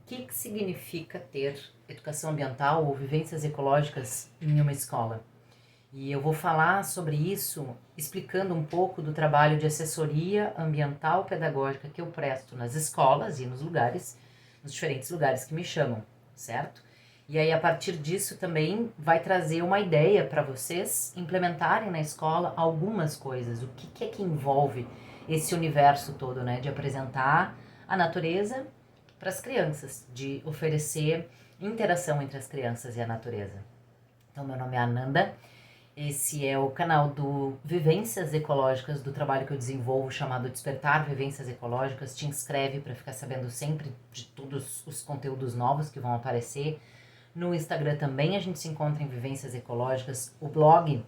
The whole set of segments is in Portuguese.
que significa ter educação ambiental ou vivências ecológicas em uma escola. E eu vou falar sobre isso explicando um pouco do trabalho de assessoria ambiental pedagógica que eu presto nas escolas e nos diferentes lugares que me chamam, certo? E aí, a partir disso, também vai trazer uma ideia para vocês implementarem na escola algumas coisas. O que é que envolve esse universo todo, né? De apresentar a natureza para as crianças, de oferecer interação entre as crianças e a natureza. Então, meu nome é Ananda, esse é o canal do Vivências Ecológicas, do trabalho que eu desenvolvo chamado Despertar Vivências Ecológicas. Te inscreve para ficar sabendo sempre de todos os conteúdos novos que vão aparecer. No Instagram também a gente se encontra em Vivências Ecológicas. O blog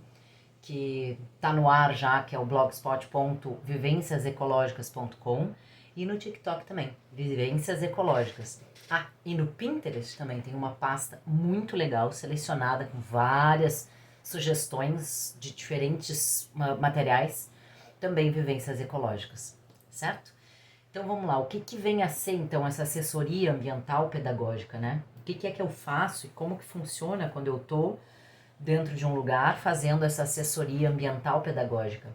que está no ar já, que é o blogspot.vivenciasecologicas.com, e no TikTok também, Vivências Ecológicas. Ah, e no Pinterest também tem uma pasta muito legal, selecionada com várias sugestões de diferentes materiais, também Vivências Ecológicas, certo? Então vamos lá, o que vem a ser então essa assessoria ambiental pedagógica, né? O que é que eu faço e como que funciona quando eu estou dentro de um lugar fazendo essa assessoria ambiental pedagógica?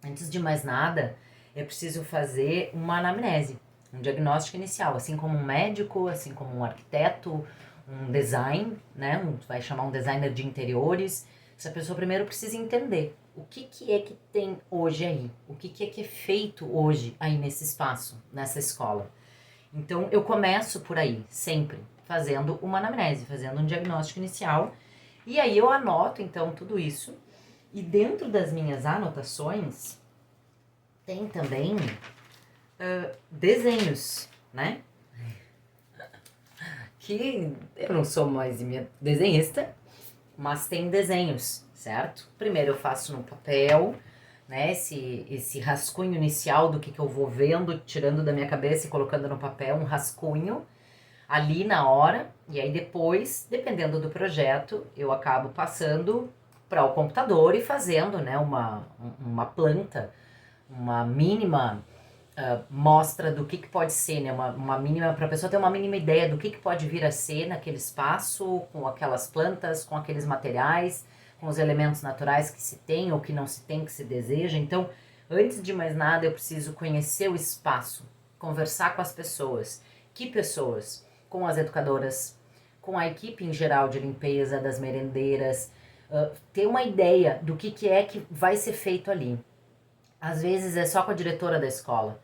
Antes de mais nada, é preciso fazer uma anamnese, um diagnóstico inicial, assim como um médico, assim como um arquiteto, um design, né? Vai chamar um designer de interiores. Essa pessoa primeiro precisa entender o que é que tem hoje aí, o que é feito hoje aí nesse espaço, nessa escola. Então, eu começo por aí, sempre, fazendo uma anamnese, fazendo um diagnóstico inicial, e aí eu anoto, então, tudo isso, e dentro das minhas anotações, tem também desenhos, né? Que eu não sou mais desenhista, mas tem desenhos, certo? Primeiro eu faço no papel, né, esse rascunho inicial do que eu vou vendo, tirando da minha cabeça e colocando no papel, um rascunho ali na hora, e aí depois, dependendo do projeto, eu acabo passando para o computador e fazendo, né, uma planta, uma mínima mostra do que pode ser, né, uma mínima, para a pessoa ter uma mínima ideia do que pode vir a ser naquele espaço, com aquelas plantas, com aqueles materiais, com os elementos naturais que se tem ou que não se tem, que se deseja. Então, antes de mais nada, eu preciso conhecer o espaço, conversar com as pessoas. Que pessoas? Com as educadoras, com a equipe em geral de limpeza, das merendeiras, ter uma ideia do que é que vai ser feito ali. Às vezes é só com a diretora da escola,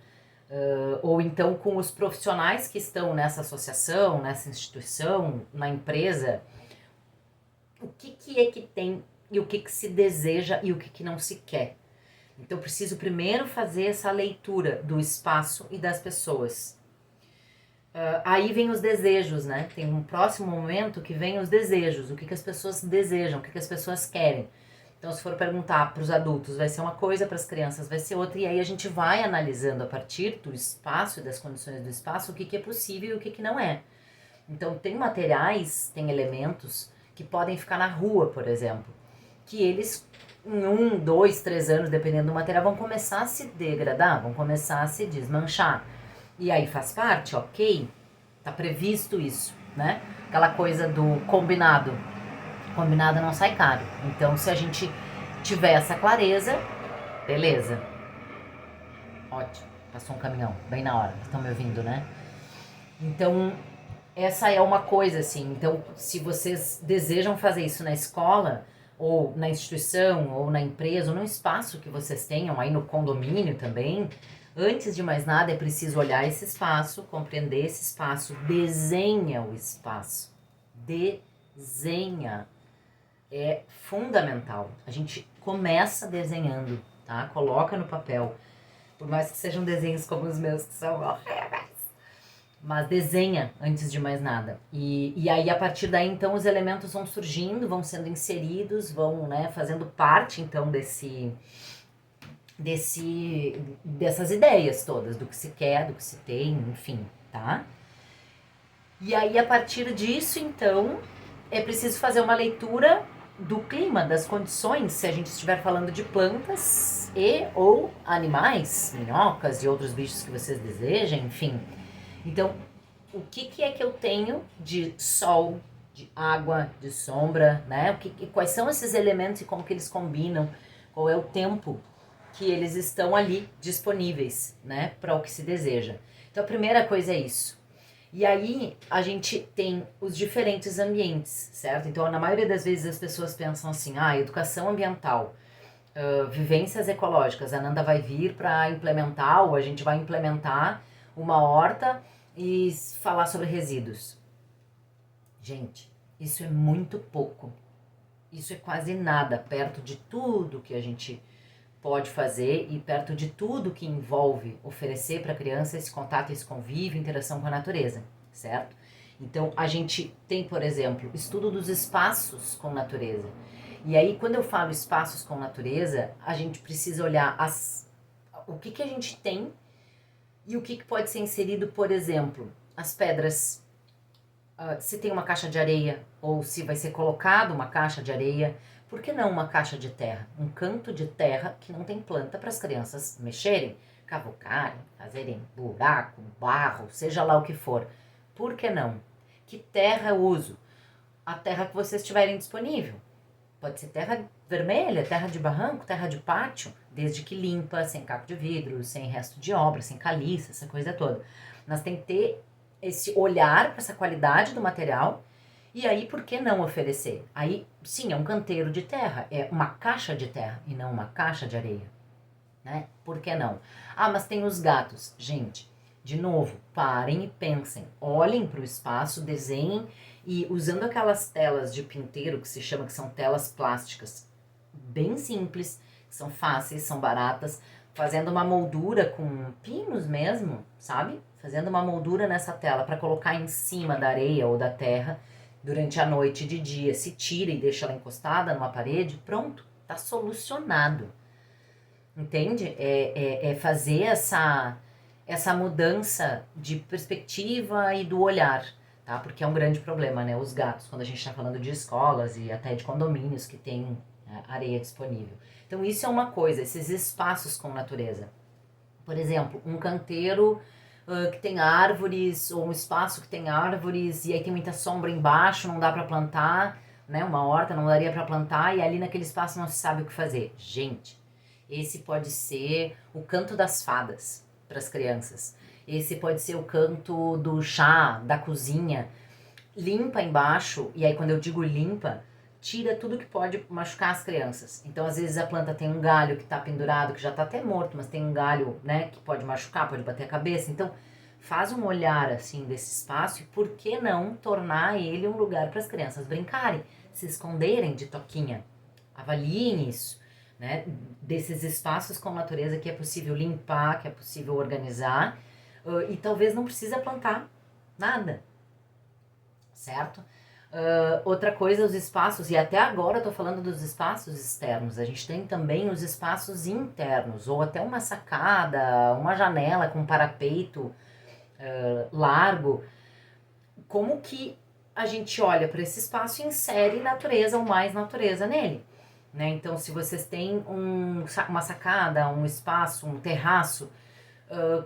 ou então com os profissionais que estão nessa associação, nessa instituição, na empresa. O que é que tem e o que se deseja e o que não se quer. Então eu preciso primeiro fazer essa leitura do espaço e das pessoas. Aí vem os desejos, né? Tem um próximo momento que vem os desejos, o que as pessoas desejam, o que as pessoas querem. Então, se for perguntar para os adultos, vai ser uma coisa, para as crianças vai ser outra, e aí a gente vai analisando a partir do espaço e das condições do espaço o que é possível e o que não é. Então, tem materiais, tem elementos que podem ficar na rua, por exemplo, que eles, em 1, 2, 3 anos, dependendo do material, vão começar a se degradar, vão começar a se desmanchar. E aí faz parte, ok, tá previsto isso, né? Aquela coisa do combinado. Combinado não sai caro. Então, se a gente tiver essa clareza, beleza. Ótimo, passou um caminhão, bem na hora, estão me ouvindo, né? Então, essa é uma coisa, assim. Então, se vocês desejam fazer isso na escola, ou na instituição, ou na empresa, ou no espaço que vocês tenham, aí no condomínio também, antes de mais nada é preciso olhar esse espaço, compreender esse espaço, desenha o espaço. Desenha. É fundamental. A gente começa desenhando, tá? Coloca no papel. Por mais que sejam desenhos como os meus, que são horríveis. Mas desenha antes de mais nada. E aí, a partir daí, então, os elementos vão surgindo, vão sendo inseridos, vão, né, fazendo parte, então, dessas ideias todas, do que se quer, do que se tem, enfim, tá? E aí, a partir disso, então, é preciso fazer uma leitura do clima, das condições, se a gente estiver falando de plantas e ou animais, minhocas e outros bichos que vocês desejem, enfim. Então, que é que eu tenho de sol, de água, de sombra, né? Quais são esses elementos e como que eles combinam, qual é o tempo que eles estão ali disponíveis, né, para o que se deseja. Então a primeira coisa é isso. E aí a gente tem os diferentes ambientes, certo? Então na maioria das vezes as pessoas pensam assim, educação ambiental, vivências ecológicas, a Nanda vai vir para implementar, ou a gente vai implementar uma horta e falar sobre resíduos. Gente, isso é muito pouco. Isso é quase nada perto de tudo que a gente pode fazer e perto de tudo que envolve oferecer para a criança esse contato, esse convívio, interação com a natureza, certo? Então, a gente tem, por exemplo, estudo dos espaços com natureza. E aí, quando eu falo espaços com natureza, a gente precisa olhar o que a gente tem e o que pode ser inserido, por exemplo, as pedras, se tem uma caixa de areia ou se vai ser colocado uma caixa de areia. Por que não uma caixa de terra? Um canto de terra que não tem planta para as crianças mexerem, cavocarem, fazerem buraco, barro, seja lá o que for. Por que não? Que terra eu uso? A terra que vocês tiverem disponível. Pode ser terra vermelha, terra de barranco, terra de pátio, desde que limpa, sem caco de vidro, sem resto de obra, sem caliça, essa coisa toda. Nós tem que ter esse olhar para essa qualidade do material. E aí, por que não oferecer? Aí, sim, é um canteiro de terra, é uma caixa de terra e não uma caixa de areia, né? Por que não? Mas tem os gatos. Gente, de novo, parem e pensem. Olhem para o espaço, desenhem e usando aquelas telas de pinteiro que se chama, que são telas plásticas, bem simples, que são fáceis, são baratas, fazendo uma moldura com pinos mesmo, sabe? Fazendo uma moldura nessa tela para colocar em cima da areia ou da terra durante a noite e de dia, se tira e deixa ela encostada numa parede, pronto, tá solucionado. Entende? É fazer essa mudança de perspectiva e do olhar, tá? Porque é um grande problema, né? Os gatos, quando a gente está falando de escolas e até de condomínios que tem areia disponível. Então isso é uma coisa, esses espaços com natureza. Por exemplo, um canteiro que tem árvores, ou um espaço que tem árvores e aí tem muita sombra embaixo, não dá para plantar, né? Uma horta não daria para plantar e ali naquele espaço não se sabe o que fazer. Gente, esse pode ser o canto das fadas para as crianças. Esse pode ser o canto do chá, da cozinha. Limpa embaixo, e aí quando eu digo limpa, tira tudo que pode machucar as crianças. Então, às vezes a planta tem um galho que está pendurado, que já está até morto, mas tem um galho, né, que pode machucar, pode bater a cabeça. Então, faz um olhar assim desse espaço e por que não tornar ele um lugar para as crianças brincarem, se esconderem de toquinha. Avaliem isso, né, desses espaços com natureza que é possível limpar, que é possível organizar, e talvez não precisa plantar nada, certo? Outra coisa, os espaços, e até agora eu tô falando dos espaços externos, a gente tem também os espaços internos, ou até uma sacada, uma janela com parapeito largo. Como que a gente olha para esse espaço e insere natureza ou mais natureza nele? Né? Então, se vocês têm uma sacada, um espaço, um terraço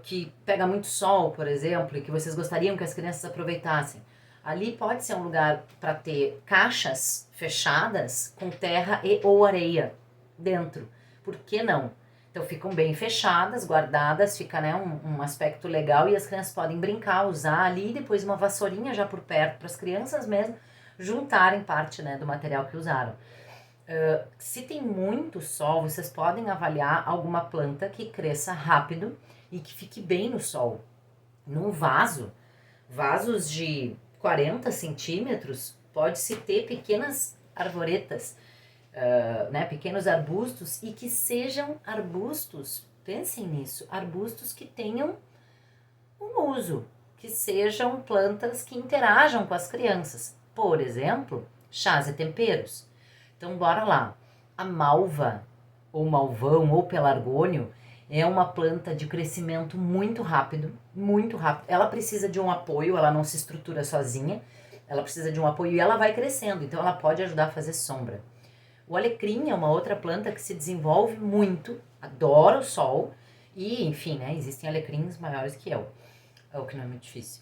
que pega muito sol, por exemplo, e que vocês gostariam que as crianças aproveitassem, ali pode ser um lugar para ter caixas fechadas com terra e ou areia dentro. Por que não? Então ficam bem fechadas, guardadas, fica, né, um aspecto legal e as crianças podem brincar, usar ali, e depois uma vassourinha já por perto para as crianças mesmo juntarem parte, né, do material que usaram. Se tem muito sol, vocês podem avaliar alguma planta que cresça rápido e que fique bem no sol. Num vasos de 40 centímetros, pode-se ter pequenas arvoretas, né, pequenos arbustos, e que sejam arbustos, pensem nisso, arbustos que tenham um uso, que sejam plantas que interajam com as crianças. Por exemplo, chás e temperos. Então, bora lá. A malva, ou malvão, ou pelargônio, é uma planta de crescimento muito rápido, muito rápido. Ela precisa de um apoio, ela não se estrutura sozinha, ela precisa de um apoio e ela vai crescendo, então ela pode ajudar a fazer sombra. O alecrim é uma outra planta que se desenvolve muito, adora o sol e, enfim, né, existem alecrins maiores que eu, o que não é muito difícil.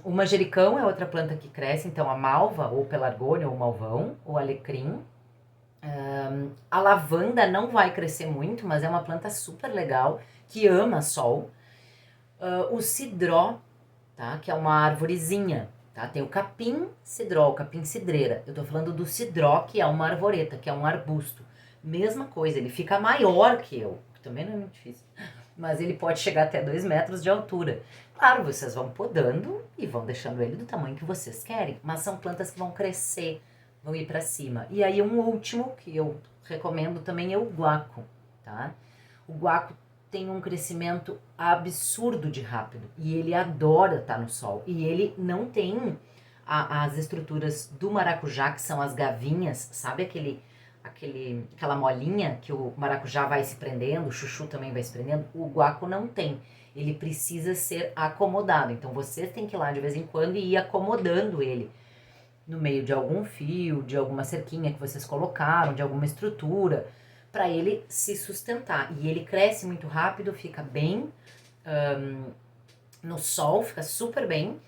O manjericão é outra planta que cresce, então a malva, ou pelargônia, ou malvão, ou alecrim. A lavanda não vai crescer muito, mas é uma planta super legal, que ama sol. O cidró, tá? Que é uma arvorezinha, tá? Tem o capim-cidró, o capim-cidreira. Eu tô falando do cidró, que é uma arvoreta, que é um arbusto. Mesma coisa, ele fica maior que eu, que também não é muito difícil, mas ele pode chegar até 2 metros de altura. Claro, vocês vão podando e vão deixando ele do tamanho que vocês querem, mas são plantas que vão crescer, vão ir para cima. E aí um último que eu recomendo também é o guaco, tá? O guaco tem um crescimento absurdo de rápido e ele adora estar no sol. E ele não tem as estruturas do maracujá, que são as gavinhas, sabe aquela molinha que o maracujá vai se prendendo, o chuchu também vai se prendendo? O guaco não tem. Ele precisa ser acomodado. Então você tem que ir lá de vez em quando e ir acomodando ele no meio de algum fio, de alguma cerquinha que vocês colocaram, de alguma estrutura, para ele se sustentar. E ele cresce muito rápido, fica bem no sol, fica super bem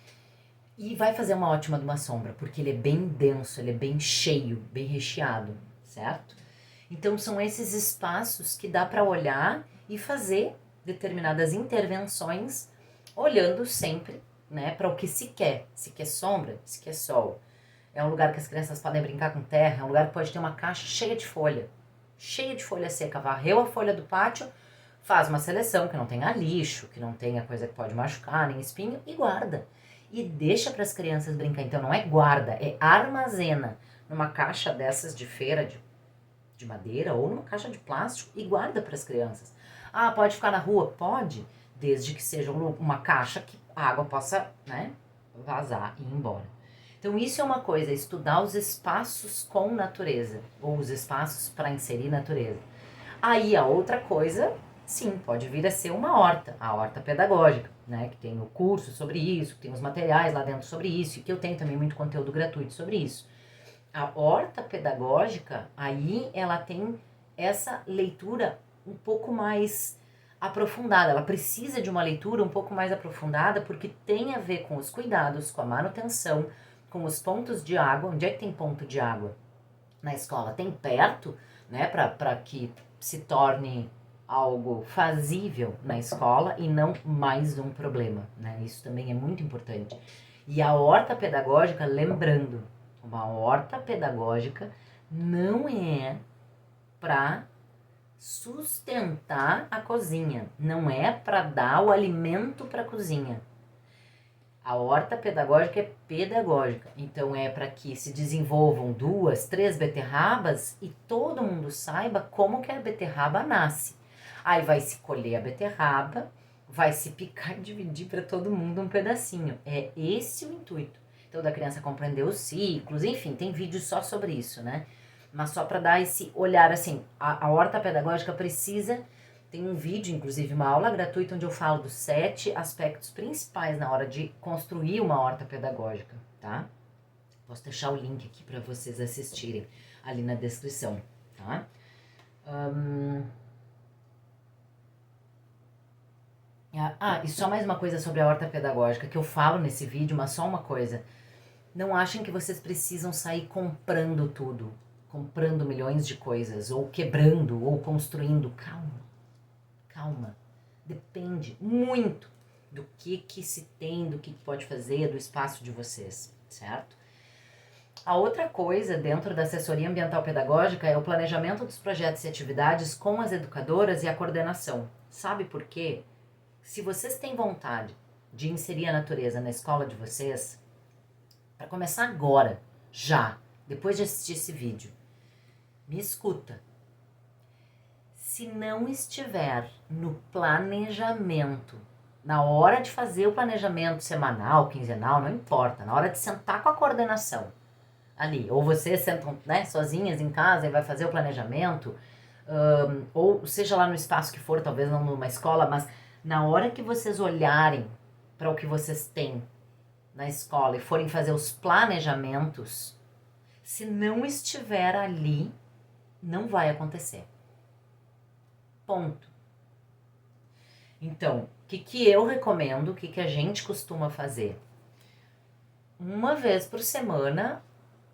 e vai fazer uma ótima de uma sombra, porque ele é bem denso, ele é bem cheio, bem recheado, certo? Então são esses espaços que dá para olhar e fazer determinadas intervenções, olhando sempre, né, para o que se quer. Se quer sombra, se quer sol. É um lugar que as crianças podem brincar com terra, é um lugar que pode ter uma caixa cheia de folha seca. Varreu a folha do pátio, faz uma seleção que não tenha lixo, que não tenha coisa que pode machucar, nem espinho, e guarda. E deixa para as crianças brincar. Então não é guarda, é armazena numa caixa dessas de feira de madeira ou numa caixa de plástico e guarda para as crianças. Ah, pode ficar na rua? Pode, desde que seja uma caixa que a água possa, né, vazar e ir embora. Então isso é uma coisa, estudar os espaços com natureza, ou os espaços para inserir natureza. Aí a outra coisa, sim, pode vir a ser uma horta, a horta pedagógica, né, que tem o curso sobre isso, que tem os materiais lá dentro sobre isso, e que eu tenho também muito conteúdo gratuito sobre isso. A horta pedagógica, aí ela tem essa leitura um pouco mais aprofundada, ela precisa de uma leitura um pouco mais aprofundada, porque tem a ver com os cuidados, com a manutenção, com os pontos de água. Onde é que tem ponto de água na escola? Tem perto, né, para que se torne algo fazível na escola e não mais um problema, né? Isso também é muito importante. E a horta pedagógica, lembrando, uma horta pedagógica não é para sustentar a cozinha, não é para dar o alimento para a cozinha. A horta pedagógica é pedagógica, então é para que se desenvolvam 2, 3 beterrabas e todo mundo saiba como que a beterraba nasce. Aí vai se colher a beterraba, vai se picar e dividir para todo mundo um pedacinho. É esse o intuito. Então da criança compreender os ciclos, enfim, tem vídeo só sobre isso, né? Mas só para dar esse olhar assim, a horta pedagógica precisa. Tem um vídeo, inclusive uma aula gratuita, onde eu falo dos 7 aspectos principais na hora de construir uma horta pedagógica, tá? Posso deixar o link aqui para vocês assistirem ali na descrição, tá? E só mais uma coisa sobre a horta pedagógica, que eu falo nesse vídeo, mas só uma coisa. Não achem que vocês precisam sair comprando tudo, comprando milhões de coisas, ou quebrando, ou construindo. Calma. Depende muito do que se tem, do que pode fazer, do espaço de vocês, certo? A outra coisa dentro da assessoria ambiental pedagógica é o planejamento dos projetos e atividades com as educadoras e a coordenação. Sabe por quê? Se vocês têm vontade de inserir a natureza na escola de vocês, para começar agora, já, depois de assistir esse vídeo, me escuta. Se não estiver no planejamento, na hora de fazer o planejamento semanal, quinzenal, não importa, na hora de sentar com a coordenação ali, ou vocês sentam, né, sozinhas em casa e vai fazer o planejamento, ou seja lá no espaço que for, talvez não numa escola, mas na hora que vocês olharem para o que vocês têm na escola e forem fazer os planejamentos, se não estiver ali, não vai acontecer. Ponto. Então, que eu recomendo, o que a gente costuma fazer? Uma vez por semana,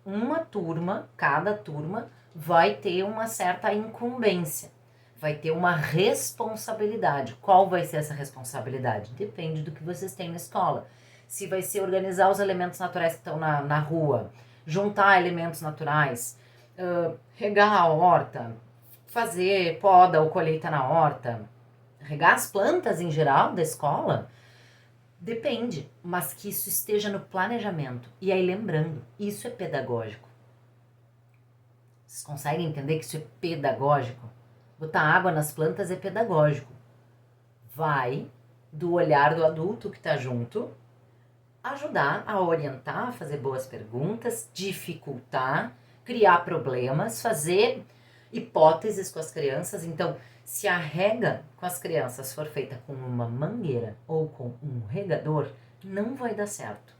uma turma, cada turma, vai ter uma certa incumbência, vai ter uma responsabilidade. Qual vai ser essa responsabilidade? Depende do que vocês têm na escola. Se vai ser organizar os elementos naturais que estão na rua, juntar elementos naturais, regar a horta, fazer poda ou colheita na horta, regar as plantas em geral da escola, depende, mas que isso esteja no planejamento. E aí lembrando, isso é pedagógico. Vocês conseguem entender que isso é pedagógico? Botar água nas plantas é pedagógico. Vai do olhar do adulto que está junto, ajudar a orientar, a fazer boas perguntas, dificultar, criar problemas, fazer hipóteses com as crianças. Então, se a rega com as crianças for feita com uma mangueira ou com um regador, não vai dar certo.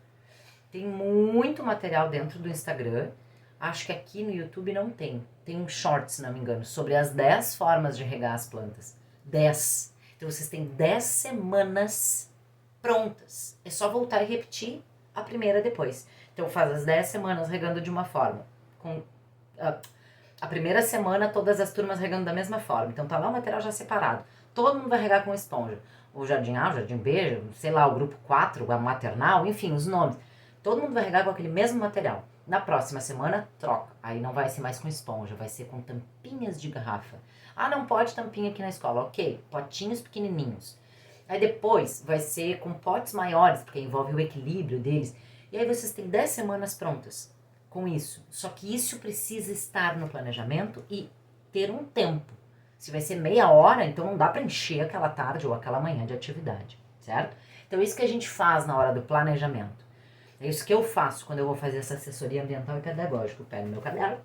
Tem muito material dentro do Instagram. Acho que aqui no YouTube não tem. Tem um short, se não me engano, sobre as 10 formas de regar as plantas. 10. Então vocês têm 10 semanas prontas. É só voltar e repetir a primeira depois. Então faz as 10 semanas regando de uma forma. Com a primeira semana todas as turmas regando da mesma forma. Então tá lá o material já separado. Todo mundo vai regar com esponja. O Jardim A, o Jardim B, sei lá, o grupo 4, a maternal, enfim, os nomes. Todo mundo vai regar com aquele mesmo material. Na próxima semana, troca. Aí não vai ser mais com esponja, vai ser com tampinhas de garrafa. Ah, não pode tampinha aqui na escola. Ok, potinhos pequenininhos. Aí depois vai ser com potes maiores, porque envolve o equilíbrio deles. E aí vocês têm 10 semanas prontas com isso. Só que isso precisa estar no planejamento e ter um tempo. Se vai ser meia hora, então não dá para encher aquela tarde ou aquela manhã de atividade, certo? Então isso que a gente faz na hora do planejamento. É isso que eu faço quando eu vou fazer essa assessoria ambiental e pedagógica. Eu pego meu caderno,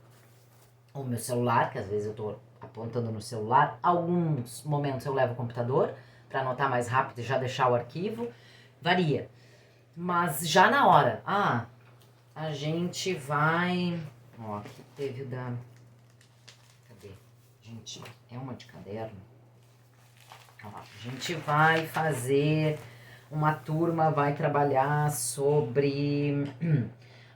ou meu celular, que às vezes eu estou apontando no celular. Alguns momentos eu levo o computador para anotar mais rápido e já deixar o arquivo. Varia. Mas já na hora, a gente vai... Ó, aqui teve o da... Cadê? Gente, é uma de caderno. Ó, a gente vai fazer... Uma turma vai trabalhar sobre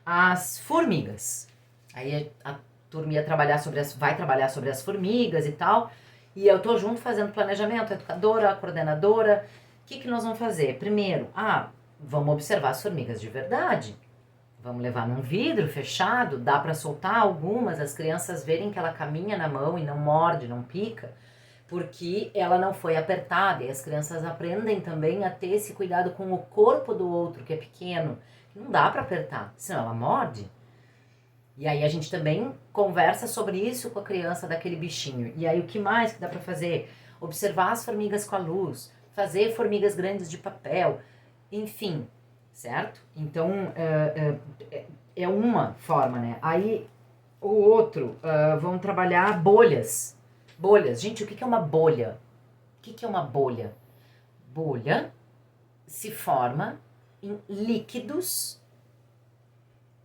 as formigas. Aí a turma ia trabalhar vai trabalhar sobre as formigas e tal. E eu tô junto fazendo planejamento, a educadora, a coordenadora. O que nós vamos fazer? Primeiro, vamos observar as formigas de verdade. Vamos levar num vidro fechado, dá para soltar algumas, as crianças verem que ela caminha na mão e não morde, não pica, porque ela não foi apertada. E as crianças aprendem também a ter esse cuidado com o corpo do outro, que é pequeno. Não dá para apertar, senão ela morde. E aí a gente também conversa sobre isso com a criança daquele bichinho. E aí o que mais que dá para fazer? Observar as formigas com a luz, fazer formigas grandes de papel, enfim, certo? Então é uma forma, né? Aí o outro, vamos trabalhar bolhas. Bolhas. Gente, o que é uma bolha? O que é uma bolha? Bolha se forma em líquidos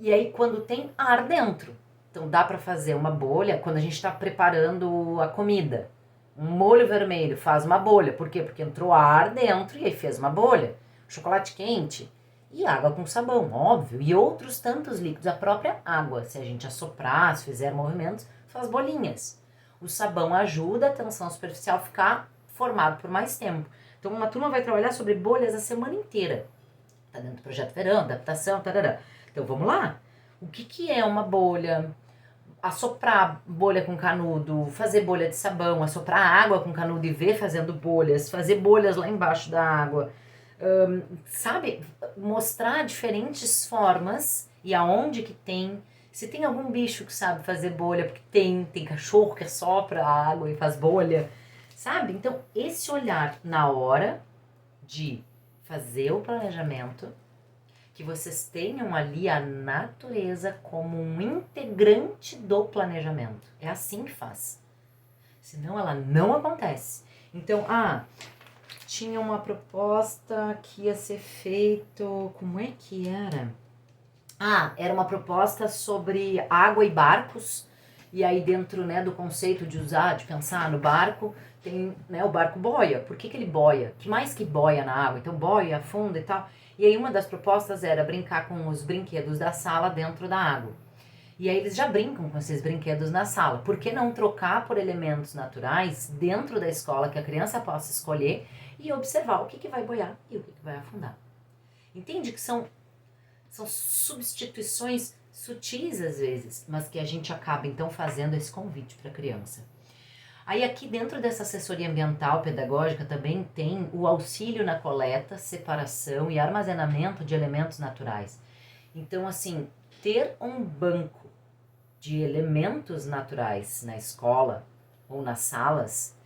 e aí quando tem ar dentro. Então dá para fazer uma bolha quando a gente está preparando a comida. Um molho vermelho faz uma bolha. Por quê? Porque entrou ar dentro e aí fez uma bolha. Chocolate quente e água com sabão, óbvio. E outros tantos líquidos. A própria água, se a gente assoprar, se fizer movimentos, faz bolinhas. O sabão ajuda a tensão superficial a ficar formado por mais tempo. Então, uma turma vai trabalhar sobre bolhas a semana inteira. Tá dentro do projeto verão, adaptação, tarará. Então, vamos lá. O que é uma bolha? Assoprar bolha com canudo, fazer bolha de sabão, assoprar água com canudo e ver fazendo bolhas, fazer bolhas lá embaixo da água. Sabe? Mostrar diferentes formas e aonde que tem... Se tem algum bicho que sabe fazer bolha, porque tem cachorro que assopra a água e faz bolha, sabe? Então, esse olhar na hora de fazer o planejamento, que vocês tenham ali a natureza como um integrante do planejamento. É assim que faz. Senão ela não acontece. Então, tinha uma proposta que ia ser feito... Como é que era? Era uma proposta sobre água e barcos, E aí dentro, né, do conceito de usar, de pensar no barco, tem, né, o barco boia. Por que ele boia? Que mais que boia na água? Então boia, afunda e tal. E aí uma das propostas era brincar com os brinquedos da sala dentro da água. E aí eles já brincam com esses brinquedos na sala. Por que não trocar por elementos naturais dentro da escola que a criança possa escolher e observar o que vai boiar e o que vai afundar? Entende que são substituições sutis às vezes, mas que a gente acaba então fazendo esse convite para a criança. Aí aqui dentro dessa assessoria ambiental pedagógica também tem o auxílio na coleta, separação e armazenamento de elementos naturais. Então assim, ter um banco de elementos naturais na escola ou nas salas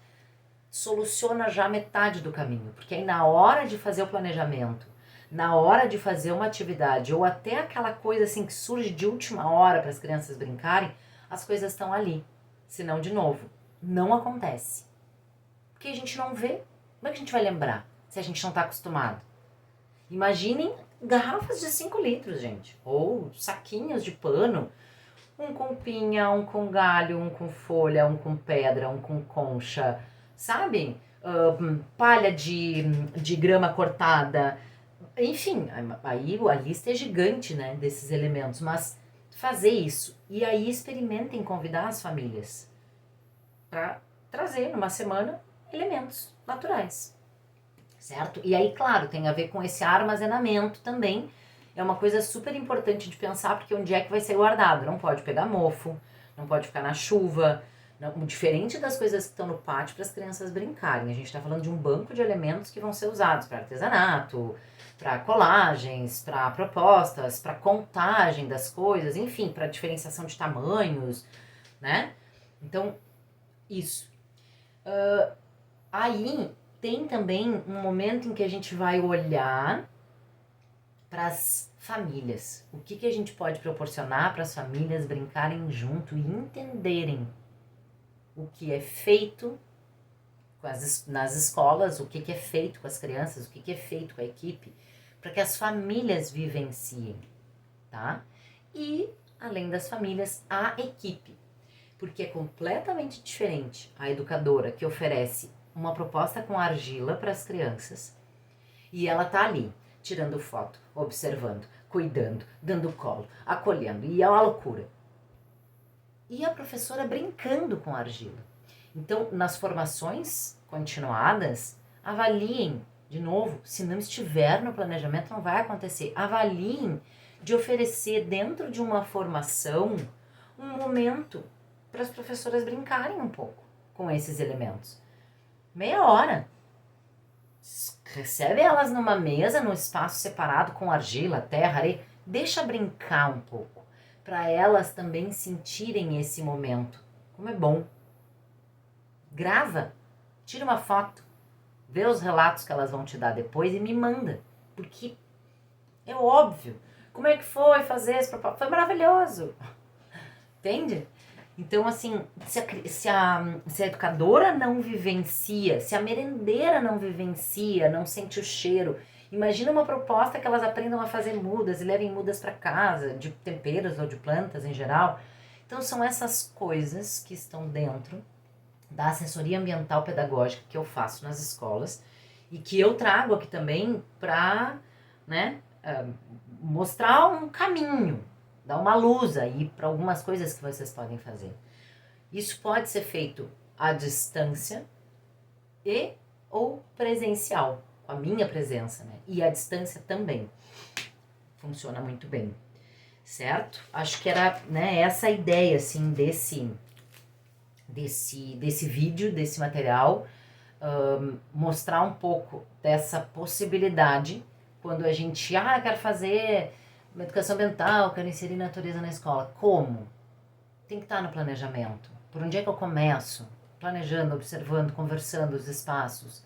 soluciona já metade do caminho, porque aí na hora de fazer o planejamento, na hora de fazer uma atividade ou até aquela coisa assim que surge de última hora para as crianças brincarem, as coisas estão ali. Senão, de novo, não acontece. Porque a gente não vê. Como é que a gente vai lembrar se a gente não está acostumado? Imaginem garrafas de 5 litros, gente. Ou saquinhos de pano. Um com pinha, um com galho, um com folha, um com pedra, um com concha. Sabe? Palha de grama cortada. Enfim, aí a lista é gigante, né, desses elementos. Mas fazer isso. E aí experimentem convidar as famílias para trazer numa semana elementos naturais, certo? E aí, claro, tem a ver com esse armazenamento também. É uma coisa super importante de pensar, porque onde é que vai ser guardado? Não pode pegar mofo, não pode ficar na chuva, não, diferente das coisas que estão no pátio para as crianças brincarem. A gente está falando de um banco de elementos que vão ser usados para artesanato, para colagens, para propostas, para contagem das coisas, enfim, para diferenciação de tamanhos, né? Então, isso. Aí tem também um momento em que a gente vai olhar para as famílias. O que a gente pode proporcionar para as famílias brincarem junto e entenderem o que é feito nas escolas, o que é feito com as crianças, o que é feito com a equipe, para que as famílias vivenciem, tá? E, além das famílias, a equipe. Porque é completamente diferente a educadora que oferece uma proposta com argila para as crianças e ela tá ali, tirando foto, observando, cuidando, dando colo, acolhendo, e é uma loucura. E a professora brincando com a argila. Então, nas formações continuadas, avaliem, de novo, se não estiver no planejamento, não vai acontecer. Avaliem de oferecer dentro de uma formação um momento para as professoras brincarem um pouco com esses elementos. Meia hora. Recebe elas numa mesa, num espaço separado com argila, terra, areia. Deixa brincar um pouco, para elas também sentirem esse momento. Como é bom. Grava, tira uma foto, vê os relatos que elas vão te dar depois e me manda. Porque é óbvio. Como é que foi fazer esse propósito? Foi maravilhoso. Entende? Então, assim, se a educadora não vivencia, se a merendeira não vivencia, não sente o cheiro, imagina uma proposta que elas aprendam a fazer mudas e levem mudas para casa, de temperos ou de plantas em geral. Então, são essas coisas que estão dentro da assessoria ambiental pedagógica que eu faço nas escolas e que eu trago aqui também para, né, mostrar um caminho, dar uma luz aí para algumas coisas que vocês podem fazer. Isso pode ser feito à distância e ou presencial, com a minha presença, né? E à distância também. Funciona muito bem, certo? Acho que era, né, essa a ideia, assim, desse vídeo, desse material, mostrar um pouco dessa possibilidade quando a gente, quero fazer uma educação ambiental, quero inserir natureza na escola. Como? Tem que estar no planejamento. Por onde é que eu começo? Planejando, observando, conversando os espaços,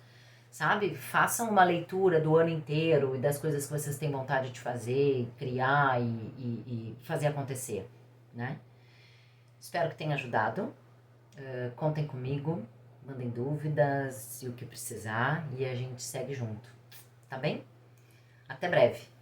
sabe? Façam uma leitura do ano inteiro e das coisas que vocês têm vontade de fazer, criar e fazer acontecer, né? Espero que tenha ajudado. Contem comigo, mandem dúvidas e o que precisar e a gente segue junto, tá bem? Até breve!